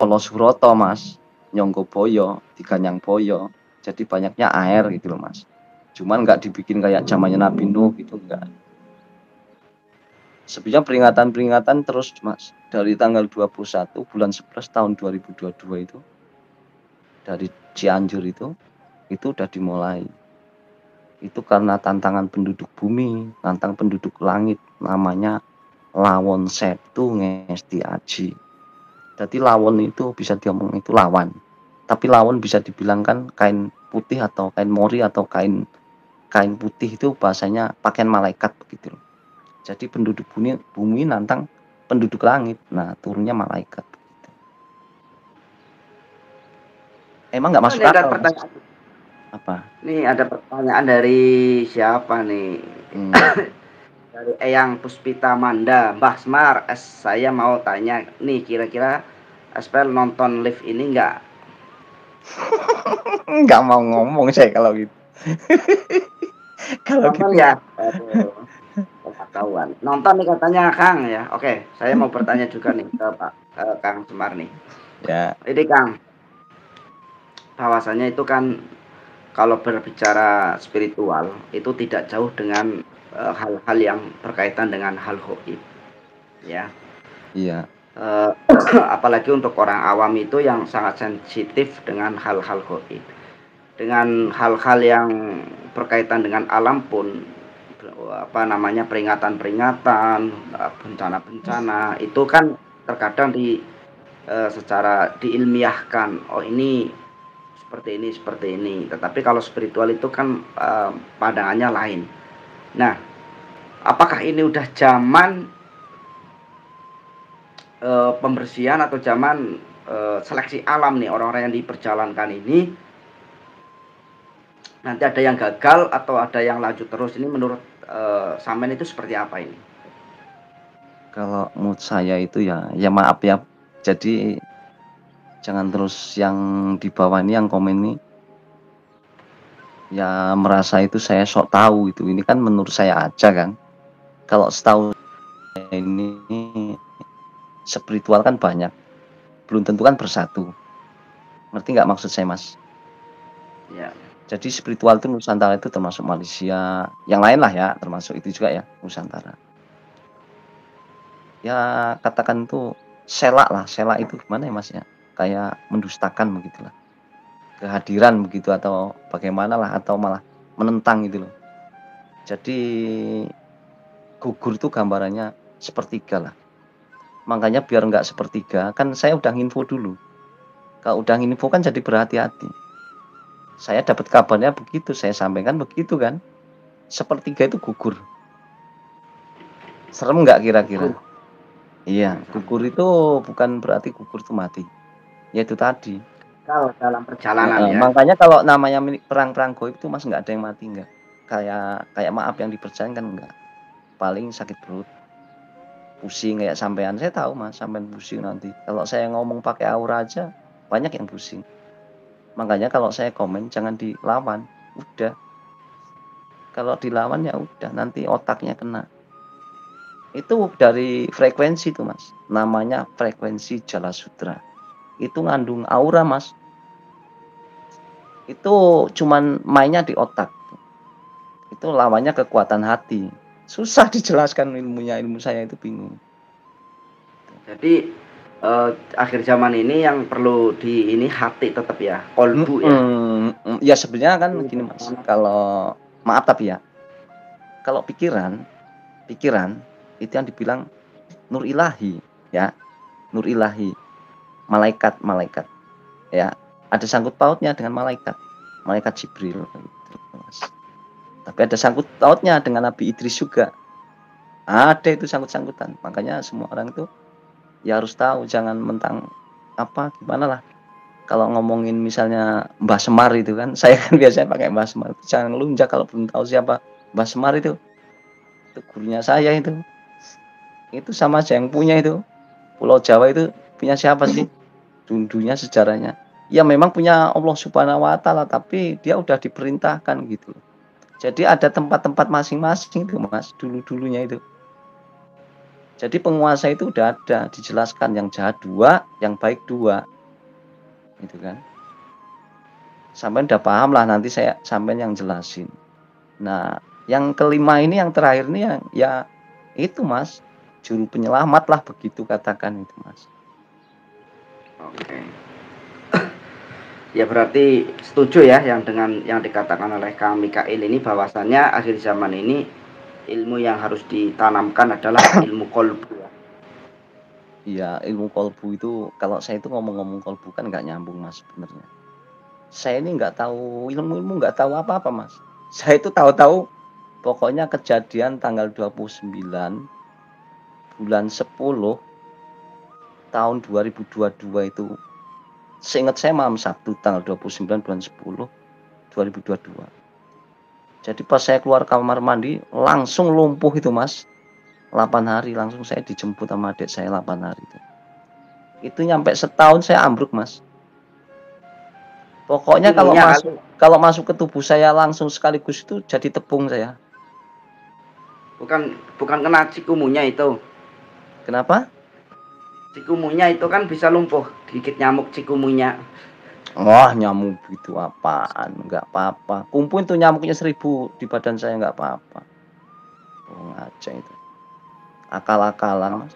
Polo Suroto Mas, Nyonggo Boyo, Diganyang Boyo. Jadi banyaknya air gitu loh Mas. Cuman nggak dibikin kayak zamannya Nabi Nuh gitu enggak. Sebenarnya peringatan-peringatan terus Mas. Dari tanggal 21 bulan 11 tahun 2022 itu dari Cianjur itu udah dimulai. Itu karena tantangan penduduk bumi, tantang penduduk langit, namanya Lawon Setu Ngesti Aji. Jadi lawon itu bisa diomong itu lawan. Tapi lawon bisa dibilangkan kain putih atau kain mori atau kain kain putih itu bahasanya pakaian malaikat begitu. Jadi penduduk bumi nantang penduduk langit. Nah, turunnya malaikat. Emang nggak Oh, masuk ini ada akal Mas? pertanyaan. Apa? Nih ada pertanyaan dari siapa nih? Dari Eyang Puspita Manda. Mbah Semar, saya mau tanya nih, kira-kira Aspel nonton live ini nggak? Nggak mau ngomong saya kalau gitu. Kalau Nonton gitu ya? nggak. Aduh, pengetahuan. Nonton nih katanya Kang ya. Oke, saya mau bertanya juga nih ke Pak Kang Semar nih. Ya, Ini Kang, bahwasanya itu kan kalau berbicara spiritual itu tidak jauh dengan hal-hal yang berkaitan dengan hal gaib, ya. iya, Eh, apalagi untuk orang awam itu yang sangat sensitif dengan hal-hal gaib. Dengan hal-hal yang berkaitan dengan alam pun, apa namanya, peringatan-peringatan, bencana-bencana itu kan terkadang secara diilmiahkan. Oh, ini seperti ini. Tetapi kalau spiritual itu kan pandangannya lain. Nah, apakah ini udah zaman pembersihan atau zaman seleksi alam nih, orang-orang yang diperjalankan ini nanti ada yang gagal atau ada yang lanjut terus? Ini menurut Samen itu seperti apa ini? kalau menurut saya itu ya maaf ya. Jadi jangan terus yang di bawah ini yang komen ini ya merasa itu saya sok tahu itu. Ini kan menurut saya aja kan. Kalau setahu saya ini spiritual kan banyak, belum tentu kan bersatu. Ngerti nggak maksud saya Mas? Ya. Jadi spiritual itu Nusantara itu termasuk Malaysia, yang lain lah ya, termasuk itu juga ya Nusantara. Ya katakan itu selak lah, selak itu gimana ya Mas ya? Kayak mendustakan begitulah. Kehadiran begitu atau bagaimana lah atau malah menentang gitu loh. Jadi gugur itu gambarannya sepertiga lah. Makanya biar nggak sepertiga, kan saya udah nginfo dulu. Kalau udah nginfo kan jadi berhati-hati. Saya dapat kabarnya begitu, saya sampaikan begitu kan. Sepertiga itu gugur. Serem nggak kira-kira? Gugur. Iya, gugur itu bukan berarti gugur itu mati. Ya itu tadi. Kalau dalam perjalanan ya. Makanya kalau namanya perang-perang goib itu Mas nggak ada yang mati nggak. Kayak kayak maaf yang dipercayakan kan enggak. Paling sakit perut, pusing kayak sampean. Saya tahu Mas, sampean pusing nanti. Kalau saya ngomong pakai aura aja banyak yang pusing. Makanya kalau saya komen jangan dilawan. Udah. Kalau dilawan ya udah nanti otaknya kena. Itu dari frekuensi tuh Mas. Namanya frekuensi Jala Sutra. Itu ngandung aura Mas. Itu cuman mainnya di otak. Itu lawannya kekuatan hati. Susah dijelaskan ilmunya, ilmu saya itu bingung. Jadi akhir zaman ini yang perlu di ini hati tetap ya, kolbu ya. Ya sebenarnya kan Ini gini Mas, bagaimana? kalau maaf tapi ya, kalau pikiran itu yang dibilang nur ilahi ya, nur ilahi, malaikat ya, ada sangkut pautnya dengan malaikat, malaikat Jibril gitu, Mas. Tapi ada sangkut pautnya dengan Nabi Idris juga. Ada itu sangkut-sangkutan. Makanya semua orang itu ya harus tahu, jangan mentang apa gimana lah. Kalau ngomongin misalnya Mbah Semar itu kan, saya kan biasanya pakai Mbah Semar. Jangan lunjak kalau belum tahu siapa Mbah Semar itu. Itu gurunya saya itu. Itu sama aja yang punya itu. Pulau Jawa itu punya siapa sih? Dundunya sejarahnya. Ya memang punya Allah Subhanahu wa taala, tapi dia udah diperintahkan gitu loh. Jadi ada tempat-tempat masing-masing itu Mas, dulu-dulunya itu. Jadi penguasa itu udah ada, dijelaskan yang jahat 2, yang baik 2. Gitu kan. Sampean udah paham lah, nanti saya sampean yang jelasin. Nah, yang kelima ini, yang terakhir ini ya itu Mas, juru penyelamat lah begitu katakan itu Mas. Oke. Ya berarti setuju ya yang dengan yang dikatakan oleh Kang Mikail ini, bahwasannya akhir zaman ini ilmu yang harus ditanamkan adalah ilmu kolbu ya. Iya, ilmu kolbu itu, kalau saya itu ngomong-ngomong kolbu kan nggak nyambung Mas sebenarnya. Saya ini nggak tahu ilmu-ilmu, nggak tahu apa-apa Mas. Saya itu tahu-tahu pokoknya kejadian tanggal 29 bulan 10 tahun 2022 itu. Seingat saya malam Sabtu tanggal 29 bulan 10 2022. Jadi pas saya keluar kamar mandi langsung lumpuh itu Mas. 8 hari langsung saya dijemput sama adik saya 8 hari itu. Itu nyampe setahun saya ambruk Mas. Pokoknya kalau masuk ke tubuh saya langsung sekaligus itu jadi tepung saya. Bukan kena cikumunya itu. Kenapa? Cikumunya itu kan bisa lumpuh, gigit nyamuk cikumunya. Wah, nyamuk gitu apaan? Enggak apa-apa. Kumpul tuh nyamuknya 1000 di badan saya, enggak apa-apa. Oh, aja itu. Akal-akalan Mas.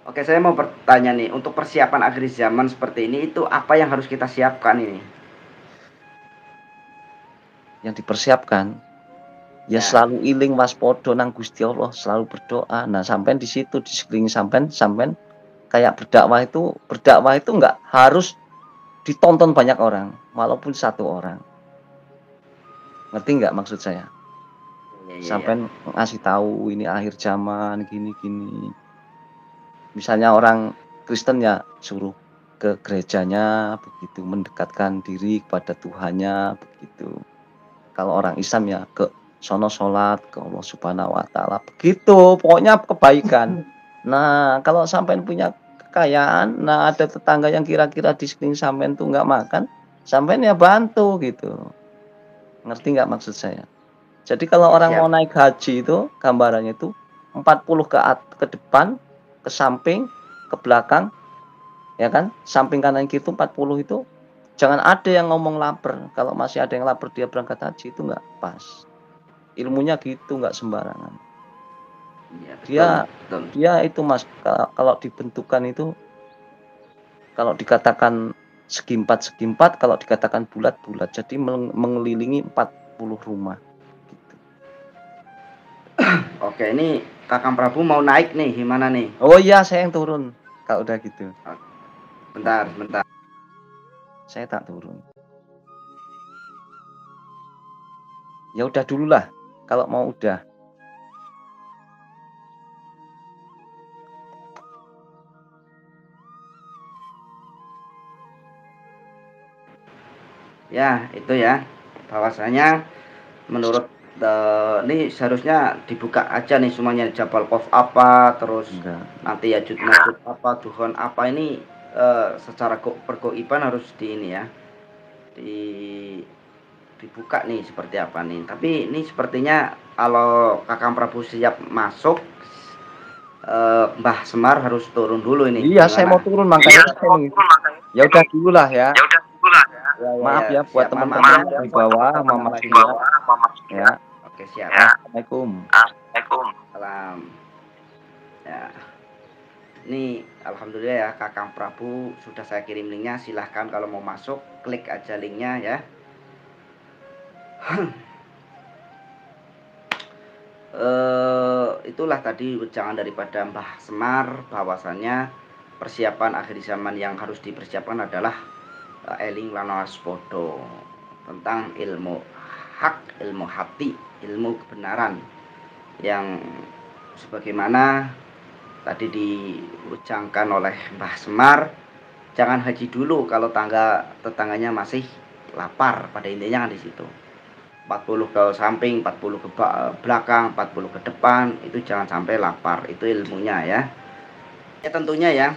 Oke, saya mau bertanya nih, untuk persiapan akhir zaman seperti ini itu apa yang harus kita siapkan ini? Yang dipersiapkan ya selalu iling waspada nang Gusti Allah, selalu berdoa. Nah, sampean di situ di sekeliling sampean kayak berdakwah itu enggak harus ditonton banyak orang, walaupun 1 orang. Ngerti enggak maksud saya? Sampean ngasih tahu ini akhir zaman gini-gini. Misalnya orang Kristen ya suruh ke gerejanya begitu, mendekatkan diri kepada Tuhannya begitu. Kalau orang Islam ya ke sono sholat ke Allah Subhanahu wa taala begitu, pokoknya kebaikan. Nah, kalau sampean punya kekayaan, nah ada tetangga yang kira-kira di sekeliling sampean tuh nggak makan, sampean ya bantu gitu. Ngerti nggak maksud saya? Jadi kalau orang mau naik haji itu gambarannya itu 40 ke depan, ke samping, ke belakang, ya kan? Samping kanan kiri itu 40 itu jangan ada yang ngomong lapar. Kalau masih ada yang lapar dia berangkat haji itu nggak pas. Ilmunya gitu, nggak sembarangan. Dia itu Mas, kalau dibentukan itu kalau dikatakan segi empat, kalau dikatakan bulat-bulat. Jadi mengelilingi 40 rumah. Gitu. Oke, ini Kakang Prabu mau naik nih, gimana nih? Oh iya, saya yang turun. Kalau udah gitu. Bentar. Saya tak turun. Ya udah dulu lah, kalau mau udah. Ya, itu ya. Bahwasanya menurut ini seharusnya dibuka aja nih semuanya, Jabal Qaf apa, terus nanti ya Majud apa, Duhon apa, ini secara pergoiban harus di ini ya. Dibuka nih seperti apa nih. Tapi ini sepertinya kalau Kakang Prabu siap masuk, Mbah Semar harus turun dulu ini. Iya, saya mau turun makanya. Ya udah dulu lah ya. Maaf ya buat teman-teman di bawah, Mama ya. Oke, siap. Assalamualaikum. Salam. Ya. Ini alhamdulillah ya, Kakang Prabu sudah saya kirim linknya. Silahkan kalau mau masuk klik aja linknya ya. Itulah tadi ujangan daripada Mbah Semar, bahwasannya persiapan akhir zaman yang harus dipersiapkan adalah eling lan waspada tentang ilmu hak, ilmu hati, ilmu kebenaran yang sebagaimana tadi diucapkan oleh Mbah Semar. Jangan haji dulu kalau tetangganya masih lapar, pada intinya kan di situ. 40 ke samping, 40 ke belakang, 40 ke depan, itu jangan sampai lapar. Itu ilmunya ya. Ya tentunya ya,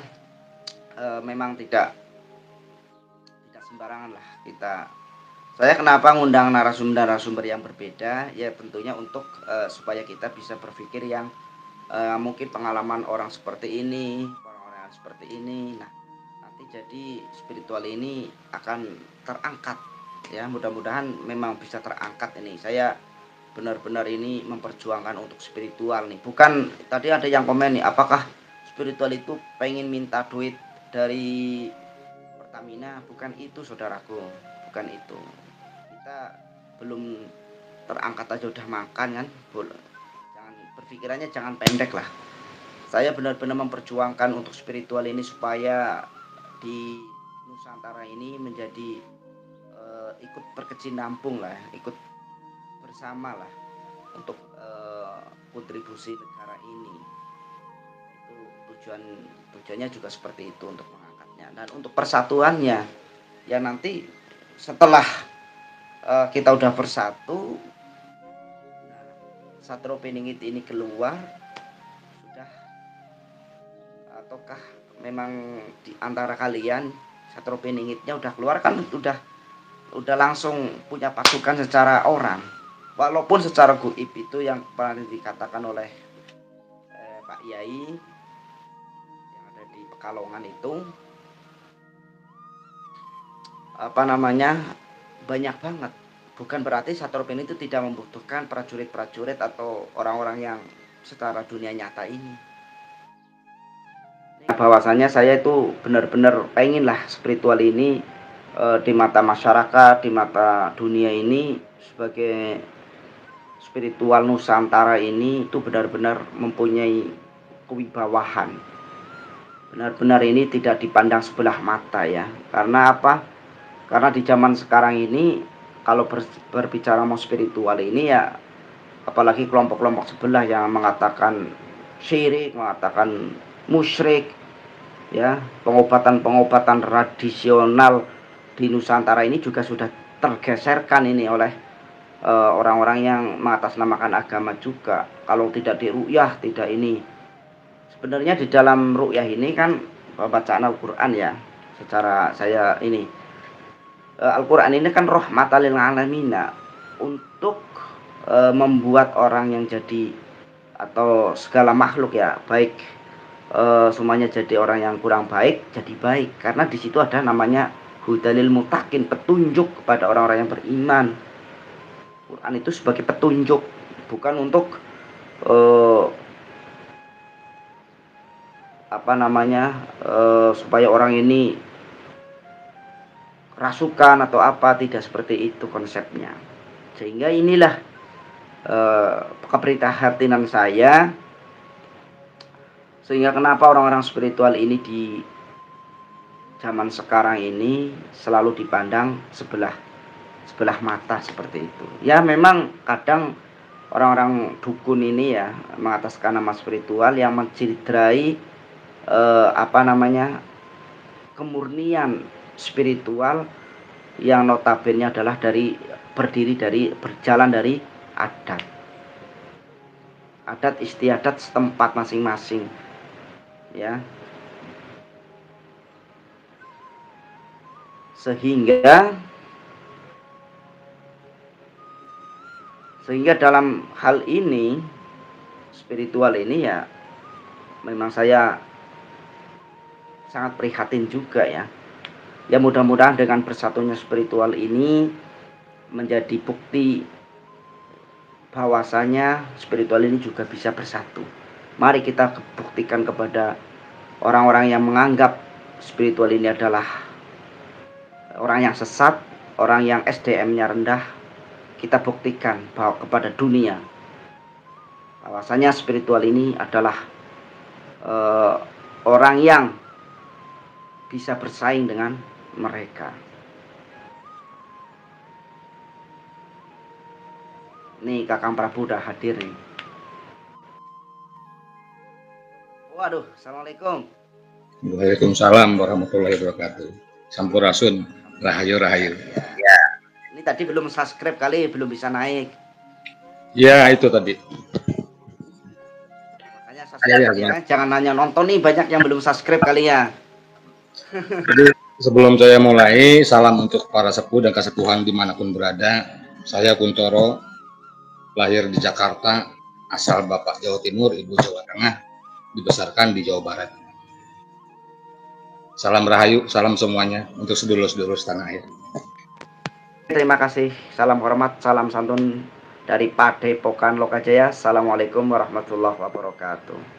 memang tidak sembarangan lah kita. Saya kenapa ngundang narasumber yang berbeda? Ya tentunya untuk supaya kita bisa berpikir yang mungkin pengalaman orang seperti ini, orang-orang seperti ini. Nah, nanti jadi spiritual ini akan terangkat ya. Mudah-mudahan memang bisa terangkat ini. Saya benar-benar ini memperjuangkan untuk spiritual nih. Bukan tadi ada yang komen nih, apakah spiritual itu pengen minta duit dari Pertamina? Bukan itu, saudaraku. Bukan itu. Kita belum terangkat aja udah makan kan. Jangan berpikirannya jangan pendek lah. Saya benar-benar memperjuangkan untuk spiritual ini supaya di Nusantara ini menjadi ikut berkecinampung lah, ikut bersama lah untuk kontribusi negara ini. Itu tujuannya juga seperti itu untuk mengangkatnya. Dan untuk persatuannya ya nanti setelah kita udah bersatu, nah, Satrio Piningit ini keluar sudah, ataukah memang di antara kalian Satrio Piningitnya udah keluar kan, udah langsung punya pasukan secara orang, walaupun secara goib itu yang pernah dikatakan oleh Pak Yai yang ada di Pekalongan itu banyak banget. Bukan berarti Satrio Piningit itu tidak membutuhkan prajurit-prajurit atau orang-orang yang secara dunia nyata ini. Bahwasanya saya itu benar-benar pengen lah spiritual ini di mata masyarakat, di mata dunia ini sebagai spiritual Nusantara ini itu benar-benar mempunyai kewibawahan. Benar-benar ini tidak dipandang sebelah mata ya. Karena apa? Karena di zaman sekarang ini kalau berbicara mau spiritual ini ya, apalagi kelompok-kelompok sebelah yang mengatakan syirik, mengatakan musyrik ya, pengobatan-pengobatan tradisional di Nusantara ini juga sudah tergeserkan ini oleh orang-orang yang mengatasnamakan agama juga. Kalau tidak diru'yah, tidak ini. Sebenarnya di dalam ru'yah ini kan bacaan Al-Qur'an ya. Secara saya ini Al-Qur'an ini kan rahmatan lil alamin untuk membuat orang yang jadi atau segala makhluk ya, baik semuanya jadi orang yang kurang baik jadi baik, karena di situ ada namanya hudalil mutakin, petunjuk kepada orang-orang yang beriman. Quran itu sebagai petunjuk, bukan untuk supaya orang ini rasukan atau apa, tidak seperti itu konsepnya. Sehingga inilah keprihatinan saya, sehingga kenapa orang-orang spiritual ini di zaman sekarang ini selalu dipandang sebelah mata seperti itu. Ya memang kadang orang-orang dukun ini ya mengataskan nama spiritual yang menciderai kemurnian spiritual yang notabene adalah berjalan dari adat istiadat setempat masing-masing ya, sehingga dalam hal ini spiritual ini ya memang saya sangat prihatin juga ya. Ya mudah-mudahan dengan bersatunya spiritual ini menjadi bukti bahwasanya spiritual ini juga bisa bersatu. Mari kita buktikan kepada orang-orang yang menganggap spiritual ini adalah orang yang sesat, orang yang SDM-nya rendah. Kita buktikan bahwa kepada dunia bahwasanya spiritual ini adalah orang yang bisa bersaing dengan mereka. Nih Kakang Prabu udah hadir nih. Waduh, assalamualaikum. Waalaikumsalam warahmatullahi wabarakatuh. Sampurasun, rahayu. Ya. Ini tadi belum subscribe kali, belum bisa naik. Ya itu tadi. Makanya subscribe ya, jangan nanya nonton nih, banyak yang belum subscribe kali ya. Jadi sebelum saya mulai, salam untuk para sepuh dan kesepuhan dimanapun berada. Saya Kuntoro, lahir di Jakarta asal Bapak Jawa Timur, Ibu Jawa Tengah, dibesarkan di Jawa Barat. Salam Rahayu, salam semuanya untuk sedulur-sedulur setanah air. Terima kasih, salam hormat, salam santun dari Padepokan Lokajaya. Assalamualaikum warahmatullahi wabarakatuh.